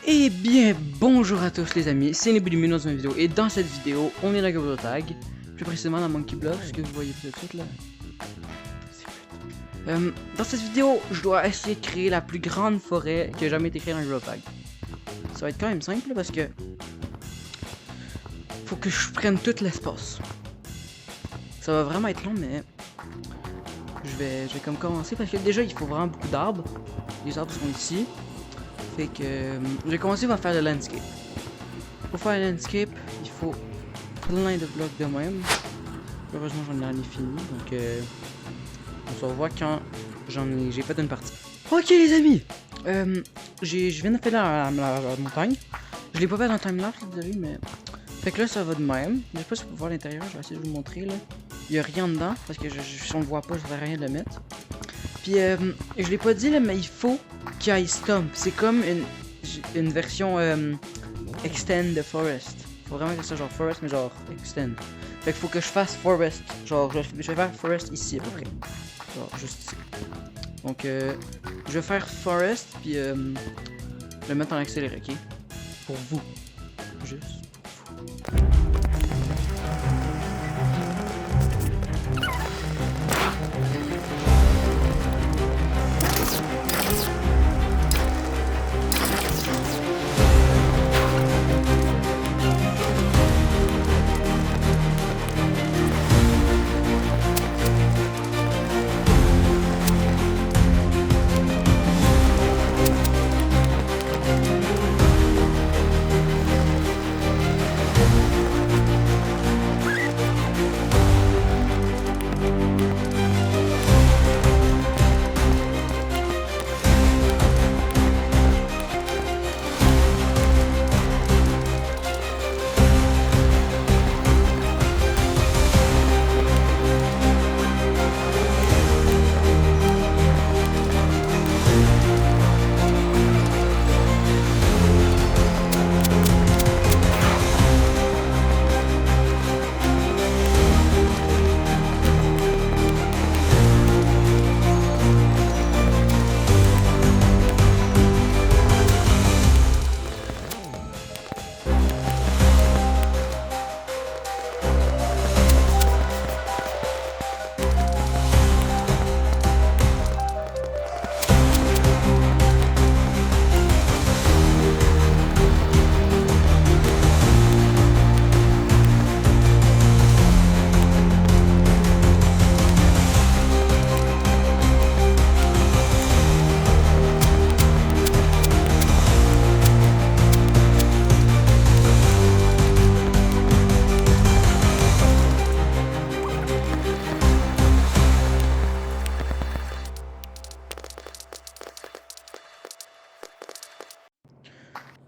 Eh bien, bonjour à tous les amis, c'est Nebulumi dans une vidéo, et dans cette vidéo, on est dans Gabriel Tag, plus précisément dans Monkey Block, ce que vous voyez tout de suite là. Dans cette vidéo, je dois essayer de créer la plus grande forêt qui a jamais été créée dans Gabriel Tag. Ça va être quand même simple parce que faut que je prenne tout l'espace. Ça va vraiment être long, mais je vais comme commencer parce que déjà il faut vraiment beaucoup d'arbres. Les arbres sont ici. Fait que je vais commencer par faire le landscape. Pour faire le landscape, il faut plein de blocs de même. Heureusement j'en ai rien fini, donc on se revoit quand j'ai fait une partie. Ok les amis, je viens de faire la montagne. Je l'ai pas fait dans le timelapse, désolé, mais fait que là ça va de même. Je sais pas si vous pouvez voir l'intérieur, je vais essayer de vous montrer là. Il y a rien dedans parce que si on le voit pas, ça sert à rien de le mettre. Puis je l'ai pas dit là, mais il faut qu'il y ait Stump. C'est comme une version Extend the Forest. Faut vraiment que ça genre Forest, mais genre Extend. Fait qu'il faut que je fasse Forest. Genre je vais faire Forest ici à peu près. Genre juste ici. Donc je vais faire Forest, puis je vais le mettre en accéléré, ok? Pour vous. Juste pour vous.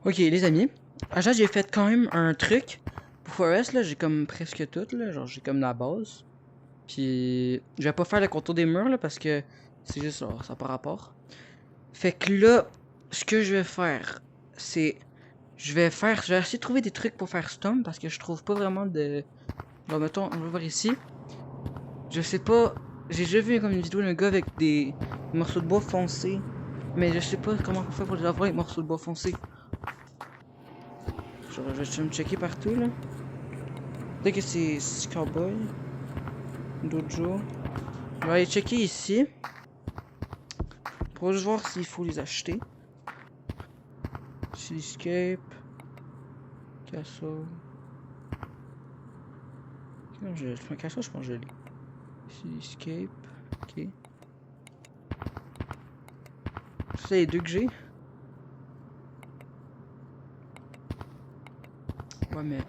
Ok les amis, à ça j'ai fait quand même un truc. Pour Forest là, j'ai comme presque tout là, genre j'ai comme la base. Puis je vais pas faire le contour des murs là parce que c'est juste ça n'a pas rapport. Fait que là, ce que je vais faire, c'est je vais essayer de trouver des trucs pour faire Stump parce que je trouve pas vraiment de. Genre mettons, on va voir ici. Je sais pas, j'ai déjà vu comme une vidéo d'un gars avec des morceaux de bois foncés, mais je sais pas comment on fait pour les avoir avec morceaux de bois foncés. Genre, je vais me checker partout là. Peut-être que c'est Cowboy. Dojo. Je vais aller checker ici. Pour juste voir s'il faut les acheter. Cityscape. Castle. Non, je fais un castle, je pense que je l'ai. Cityscape. Ok. C'est les deux que j'ai. Ouais, mais.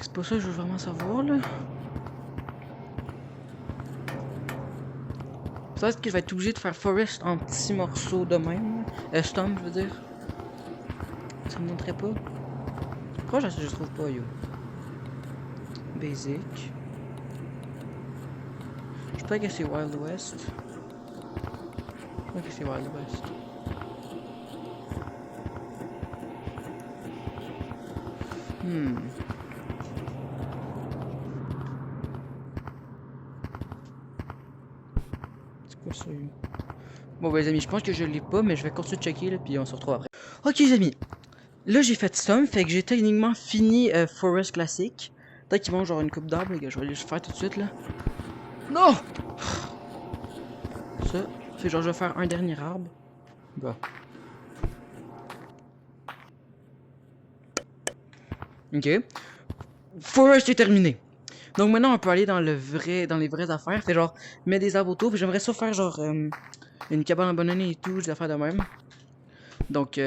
C'est pas ça que je veux vraiment savoir là. Peut-être que je vais être obligé de faire Forest en petits morceaux de même. Stump, je veux dire. Ça me montrait pas. Pourquoi je trouve pas, yo? Basic. Je sais pas que c'est Wild West. Je crois que c'est Wild West. C'est quoi ça, yo? Bon, bah, les amis, je pense que je l'ai pas, mais je vais continuer de checker, là, puis on se retrouve après. Ok les amis, là j'ai fait Stump, fait que j'ai techniquement fini Forest classique. Peut-être qu'il manque genre une coupe d'arbres, les gars, je vais aller le faire tout de suite là. Non! Ça, fait genre je vais faire un dernier arbre. Bon. Ok. Forest est terminé. Donc maintenant on peut aller dans les vraies affaires. Fait genre, mettre des arbres autour. J'aimerais ça faire genre une cabane abandonnée et tout, des affaires de même. Donc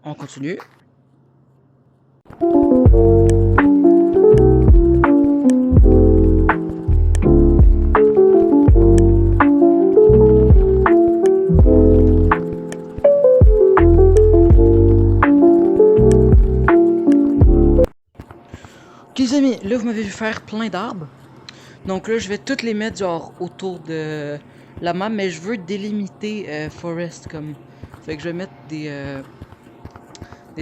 on continue. Ok les amis, là vous m'avez vu faire plein d'arbres. Donc là je vais toutes les mettre genre autour de la map, mais je veux délimiter Forest comme. Fait que je vais mettre des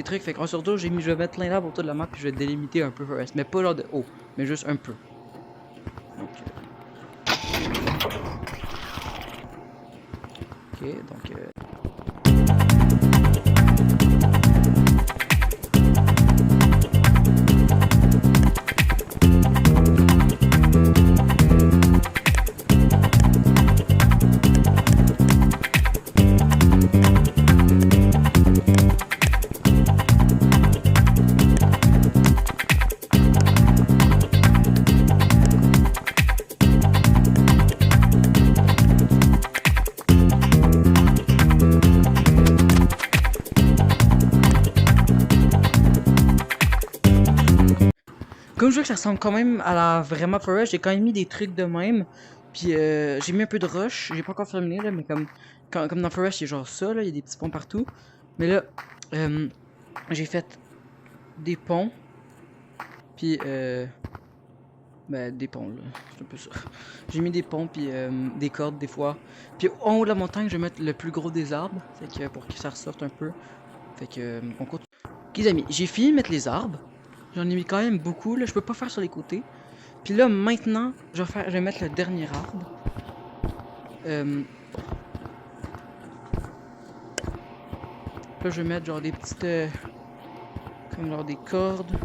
trucs. Fait qu'en surtout je vais mettre plein d'arbres autour de la map puis je vais délimiter un peu Forest. Mais pas genre de haut, mais juste un peu. Donc, ok, donc comme je veux que ça ressemble quand même à la vraie map Forest, j'ai quand même mis des trucs de même. Puis j'ai mis un peu de rush, j'ai pas encore terminé là, mais comme dans Forest, il y a genre ça là, il y a des petits ponts partout. Mais là, j'ai fait des ponts. Puis ben des ponts là, c'est un peu ça. J'ai mis des ponts puis des cordes des fois. Puis en haut de la montagne, je vais mettre le plus gros des arbres, fait que pour que ça ressorte un peu. Fait que on continue. Ok les amis, j'ai fini de mettre les arbres. J'en ai mis quand même beaucoup là, je peux pas faire sur les côtés. Puis là maintenant, je vais mettre le dernier arbre. Là je vais mettre genre des petites comme genre des cordes.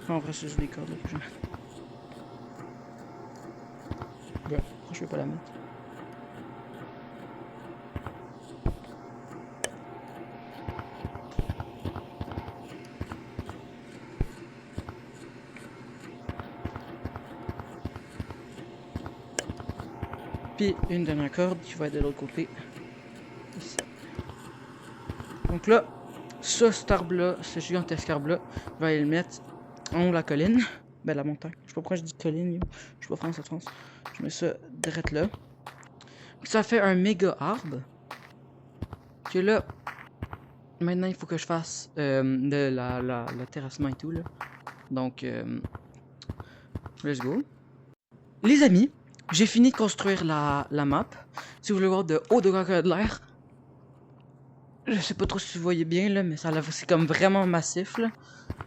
Non, en vrai c'est juste des cordes là que je vais mettre. Bon, je vais pas la mettre. Puis une dernière corde qui va être de l'autre côté. Ici. Donc là, cet arbre là, ce gigantesque arbre là, je vais aller le mettre en haut de la colline. Ben la montagne. Je sais pas pourquoi je dis colline, je suis pas français de France. Je mets ça direct là. Ça fait un méga arbre. Que là, maintenant il faut que je fasse le terrassement et tout là. Donc, let's go. Les amis, j'ai fini de construire la map. Si vous voulez voir de haut de l'air, je sais pas trop si vous voyez bien là, mais c'est comme vraiment massif là.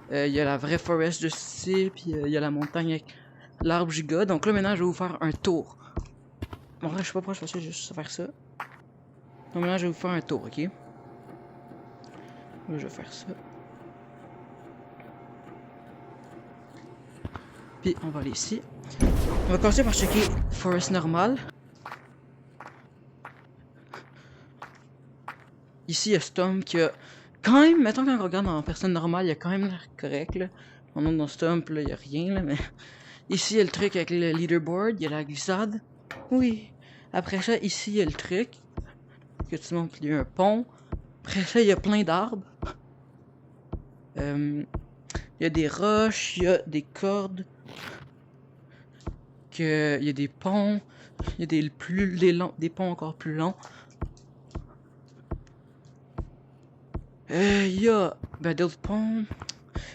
Il y a la vraie forest juste ici, puis il y a la montagne avec l'arbre giga. Donc là maintenant je vais vous faire un tour. En vrai je sais pas pourquoi je pensais juste faire ça. Donc maintenant je vais vous faire un tour, ok? Là je vais faire ça. Puis on va aller ici. On va commencer par checker forest normal. Ici il y a Stump qui a quand même, mettons qu'on regarde en personne normale, il y a quand même l'air correct là. On entre dans Stump là, il y a rien là, mais ici il y a le truc avec le leaderboard, il y a la glissade. Oui. Après ça, ici il y a le truc que tu montes, il y a un pont. Après ça, il y a plein d'arbres. Il y a des roches, il y a des cordes. Il y a des ponts. Il y a des ponts encore plus longs. Il y a d'autres ponts.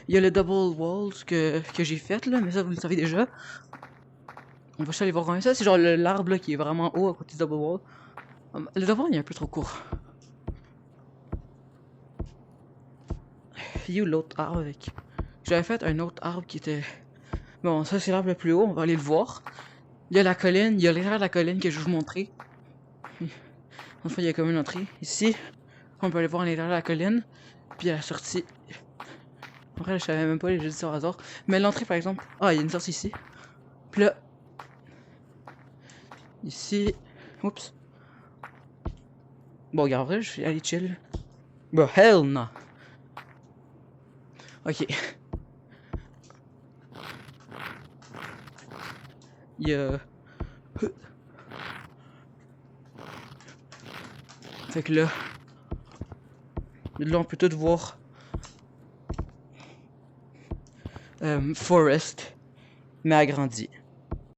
Il y a le double walls que j'ai fait là, mais ça vous le savez déjà. On va juste aller voir quand même ça. C'est genre l'arbre qui est vraiment haut à côté du double wall. Le double wall il est un peu trop court. Il y a l'autre arbre avec. J'avais fait un autre arbre qui était. Bon, ça c'est l'arbre le plus haut, on va aller le voir. Il y a la colline, il y a l'arrière de la colline que je vais vous montrer. Enfin, il y a comme une entrée ici. On peut aller voir à l'intérieur de la colline. Puis à la sortie. En vrai, je savais même pas, j'ai juste dit ça au hasard. Mais l'entrée, par exemple. Ah, il y a une sortie ici. Puis là. Ici. Oups. Bon, regarde, je vais aller chill. Bon, hell no. Ok. Il y a. Fait que là. Là, on peut tout voir. Forest. Mais agrandi.